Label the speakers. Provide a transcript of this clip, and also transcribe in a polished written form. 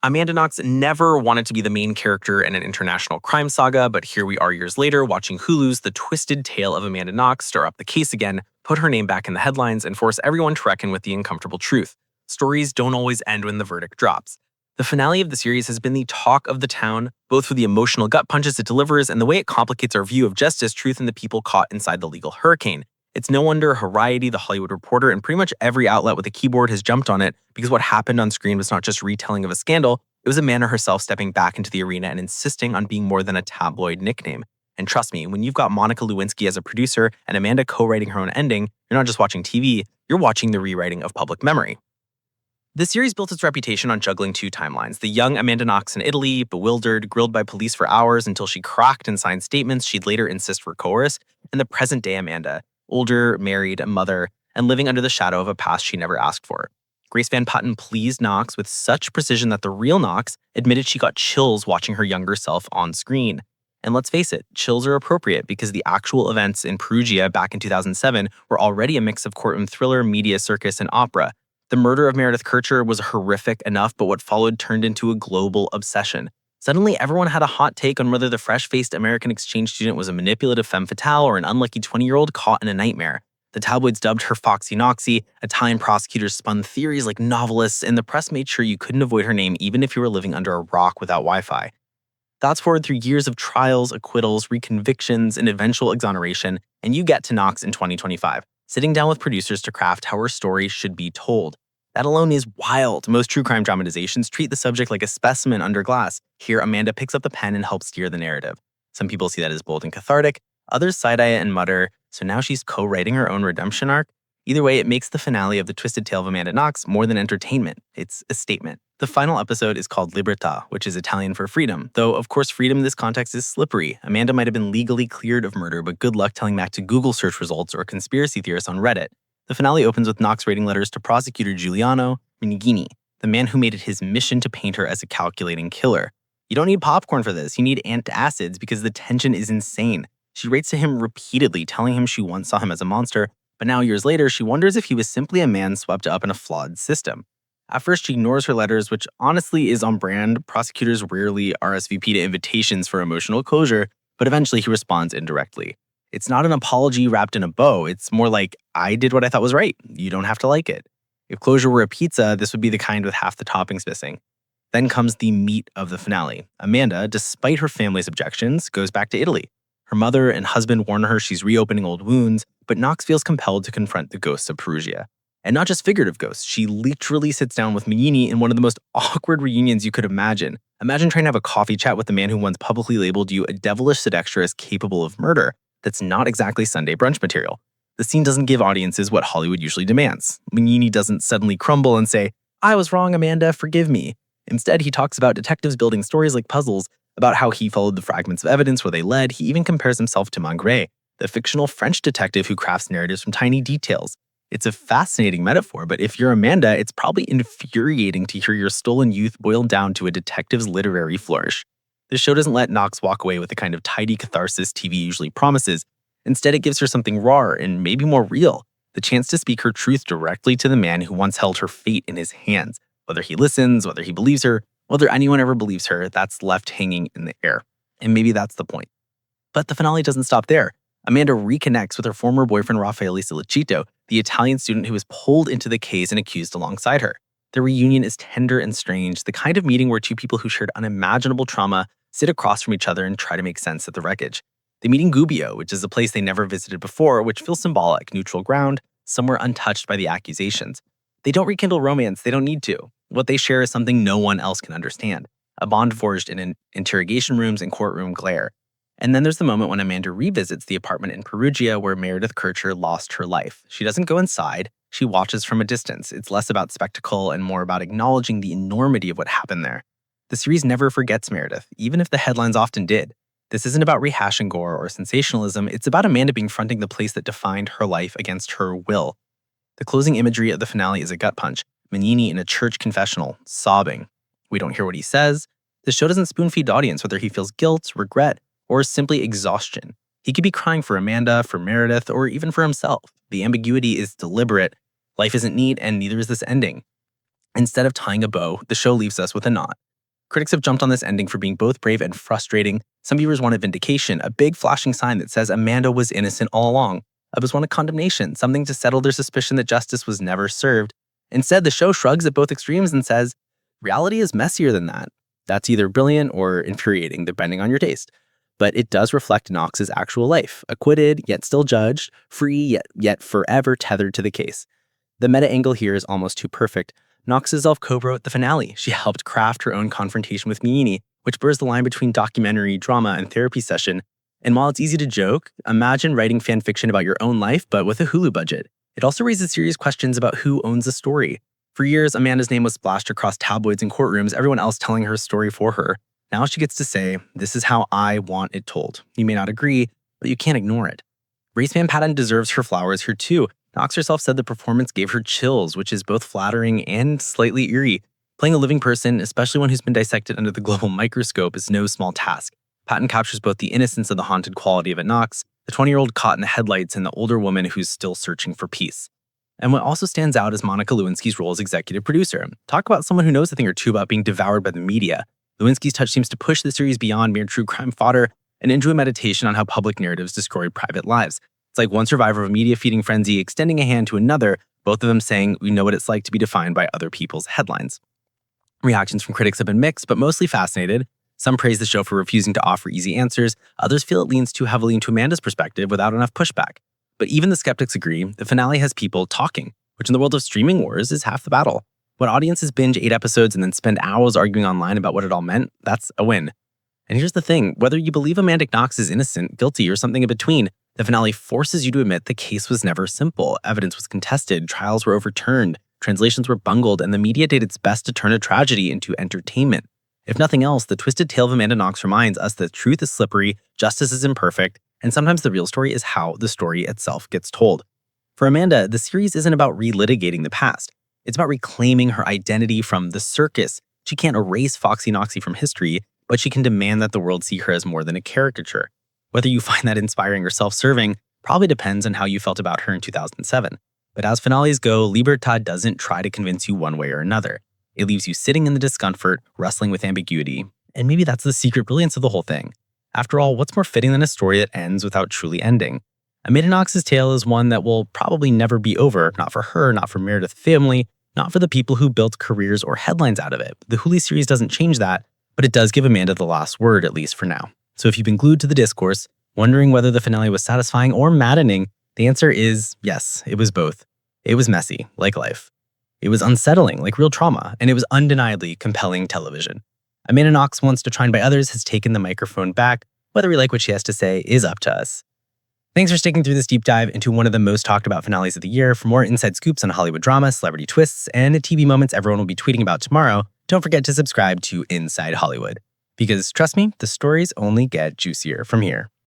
Speaker 1: Amanda Knox never wanted to be the main character in an international crime saga, but here we are years later watching Hulu's The Twisted Tale of Amanda Knox stir up the case again, put her name back in the headlines, and force everyone to reckon with the uncomfortable truth. Stories don't always end when the verdict drops. The finale of the series has been the talk of the town, both for the emotional gut punches it delivers and the way it complicates our view of justice, truth, and the people caught inside the legal hurricane. It's no wonder Variety, The Hollywood Reporter, and pretty much every outlet with a keyboard has jumped on it, because what happened on screen was not just retelling of a scandal, it was Amanda herself stepping back into the arena and insisting on being more than a tabloid nickname. And trust me, when you've got Monica Lewinsky as a producer and Amanda co-writing her own ending, you're not just watching TV, you're watching the rewriting of public memory. The series built its reputation on juggling two timelines: the young Amanda Knox in Italy, bewildered, grilled by police for hours until she cracked and signed statements she'd later insist were coerced, and the present-day Amanda, older, married, a mother, and living under the shadow of a past she never asked for. Grace Van Patten pleased Knox with such precision that the real Knox admitted she got chills watching her younger self on screen. And let's face it, chills are appropriate because the actual events in Perugia back in 2007 were already a mix of courtroom thriller, media circus, and opera. The murder of Meredith Kercher was horrific enough, but what followed turned into a global obsession. Suddenly, everyone had a hot take on whether the fresh-faced American exchange student was a manipulative femme fatale or an unlucky 20-year-old caught in a nightmare. The tabloids dubbed her Foxy Knoxy, Italian prosecutors spun theories like novelists, and the press made sure you couldn't avoid her name even if you were living under a rock without Wi-Fi. Fast forward through years of trials, acquittals, reconvictions, and eventual exoneration, and you get to Knox in 2025, sitting down with producers to craft how her story should be told. That alone is wild. Most true crime dramatizations treat the subject like a specimen under glass. Here, Amanda picks up the pen and helps steer the narrative. Some people see that as bold and cathartic, others side-eye it and mutter, so now she's co-writing her own redemption arc? Either way, it makes the finale of The Twisted Tale of Amanda Knox more than entertainment. It's a statement. The final episode is called Libertà, which is Italian for freedom, though of course freedom in this context is slippery. Amanda might have been legally cleared of murder, but good luck telling that to Google search results or conspiracy theorists on Reddit. The finale opens with Knox writing letters to prosecutor Giuliano Mignini, the man who made it his mission to paint her as a calculating killer. You don't need popcorn for this, you need antacids because the tension is insane. She writes to him repeatedly, telling him she once saw him as a monster, but now years later, she wonders if he was simply a man swept up in a flawed system. At first, she ignores her letters, which honestly is on brand. Prosecutors rarely RSVP to invitations for emotional closure, but eventually he responds indirectly. It's not an apology wrapped in a bow. It's more like, I did what I thought was right. You don't have to like it. If closure were a pizza, this would be the kind with half the toppings missing. Then comes the meat of the finale. Amanda, despite her family's objections, goes back to Italy. Her mother and husband warn her she's reopening old wounds, but Knox feels compelled to confront the ghosts of Perugia. And not just figurative ghosts, she literally sits down with Mignini in one of the most awkward reunions you could imagine. Imagine trying to have a coffee chat with the man who once publicly labeled you a devilish seductress capable of murder. That's not exactly Sunday brunch material. The scene doesn't give audiences what Hollywood usually demands. Mignini doesn't suddenly crumble and say, "I was wrong, Amanda, forgive me." Instead, he talks about detectives building stories like puzzles, about how he followed the fragments of evidence where they led. He even compares himself to Maigret, the fictional French detective who crafts narratives from tiny details. It's a fascinating metaphor, but if you're Amanda, it's probably infuriating to hear your stolen youth boiled down to a detective's literary flourish. The show doesn't let Knox walk away with the kind of tidy catharsis TV usually promises. Instead, it gives her something raw and maybe more real, the chance to speak her truth directly to the man who once held her fate in his hands. Whether he listens, whether he believes her, whether anyone ever believes her, that's left hanging in the air. And maybe that's the point. But the finale doesn't stop there. Amanda reconnects with her former boyfriend Raffaele Sollecito, the Italian student who was pulled into the case and accused alongside her. Their reunion is tender and strange, the kind of meeting where two people who shared unimaginable trauma sit across from each other and try to make sense of the wreckage. They meet in Gubbio, which is a place they never visited before, which feels symbolic, neutral ground, somewhere untouched by the accusations. They don't rekindle romance, they don't need to. What they share is something no one else can understand, a bond forged in interrogation rooms and courtroom glare. And then there's the moment when Amanda revisits the apartment in Perugia where Meredith Kercher lost her life. She doesn't go inside, she watches from a distance. It's less about spectacle and more about acknowledging the enormity of what happened there. The series never forgets Meredith, even if the headlines often did. This isn't about rehashing gore or sensationalism, it's about Amanda confronting the place that defined her life against her will. The closing imagery of the finale is a gut punch. Mignini in a church confessional, sobbing. We don't hear what he says. The show doesn't spoon-feed the audience whether he feels guilt, regret, or simply exhaustion. He could be crying for Amanda, for Meredith, or even for himself. The ambiguity is deliberate. Life isn't neat, and neither is this ending. Instead of tying a bow, the show leaves us with a knot. Critics have jumped on this ending for being both brave and frustrating. Some viewers wanted vindication, a big flashing sign that says Amanda was innocent all along. Others wanted condemnation, something to settle their suspicion that justice was never served. Instead, the show shrugs at both extremes and says, reality is messier than that. That's either brilliant or infuriating, depending on your taste. But it does reflect Knox's actual life, acquitted, yet still judged, free, yet forever tethered to the case. The meta angle here is almost too perfect. Knox herself co-wrote the finale. She helped craft her own confrontation with Mignini, which blurs the line between documentary, drama, and therapy session. And while it's easy to joke, imagine writing fan fiction about your own life, but with a Hulu budget. It also raises serious questions about who owns the story. For years, Amanda's name was splashed across tabloids and courtrooms, everyone else telling her story for her. Now she gets to say, this is how I want it told. You may not agree, but you can't ignore it. Raceman Patten deserves her flowers here too. Knox herself said the performance gave her chills, which is both flattering and slightly eerie. Playing a living person, especially one who's been dissected under the global microscope, is no small task. Patten captures both the innocence of the haunted quality of it Knox, the 20-year-old caught in the headlights, and the older woman who's still searching for peace. And what also stands out is Monica Lewinsky's role as executive producer. Talk about someone who knows a thing or two about being devoured by the media. Lewinsky's touch seems to push the series beyond mere true crime fodder and into a meditation on how public narratives destroy private lives. It's like one survivor of a media feeding frenzy extending a hand to another, both of them saying we know what it's like to be defined by other people's headlines. Reactions from critics have been mixed, but mostly fascinated. Some praise the show for refusing to offer easy answers. Others feel it leans too heavily into Amanda's perspective without enough pushback. But even the skeptics agree, the finale has people talking, which in the world of streaming wars is half the battle. When audiences binge 8 episodes and then spend hours arguing online about what it all meant, that's a win. And here's the thing, whether you believe Amanda Knox is innocent, guilty, or something in between, the finale forces you to admit the case was never simple. Evidence was contested, trials were overturned, translations were bungled, and the media did its best to turn a tragedy into entertainment. If nothing else, the twisted tale of Amanda Knox reminds us that truth is slippery, justice is imperfect, and sometimes the real story is how the story itself gets told. For Amanda, the series isn't about relitigating the past. It's about reclaiming her identity from the circus. She can't erase Foxy Knoxy from history, but she can demand that the world see her as more than a caricature. Whether you find that inspiring or self-serving probably depends on how you felt about her in 2007. But as finales go, Libertad doesn't try to convince you one way or another. It leaves you sitting in the discomfort, wrestling with ambiguity. And maybe that's the secret brilliance of the whole thing. After all, what's more fitting than a story that ends without truly ending? Amanda Knox's tale is one that will probably never be over, not for her, not for Meredith's family, not for the people who built careers or headlines out of it. The Hulu series doesn't change that, but it does give Amanda the last word, at least for now. So if you've been glued to the discourse, wondering whether the finale was satisfying or maddening, the answer is yes, it was both. It was messy, like life. It was unsettling, like real trauma, and it was undeniably compelling television. Amanda Knox, once defined by others, has taken the microphone back. Whether we like what she has to say is up to us. Thanks for sticking through this deep dive into one of the most talked about finales of the year. For more inside scoops on Hollywood drama, celebrity twists, and TV moments everyone will be tweeting about tomorrow, don't forget to subscribe to Inside Hollywood. Because trust me, the stories only get juicier from here.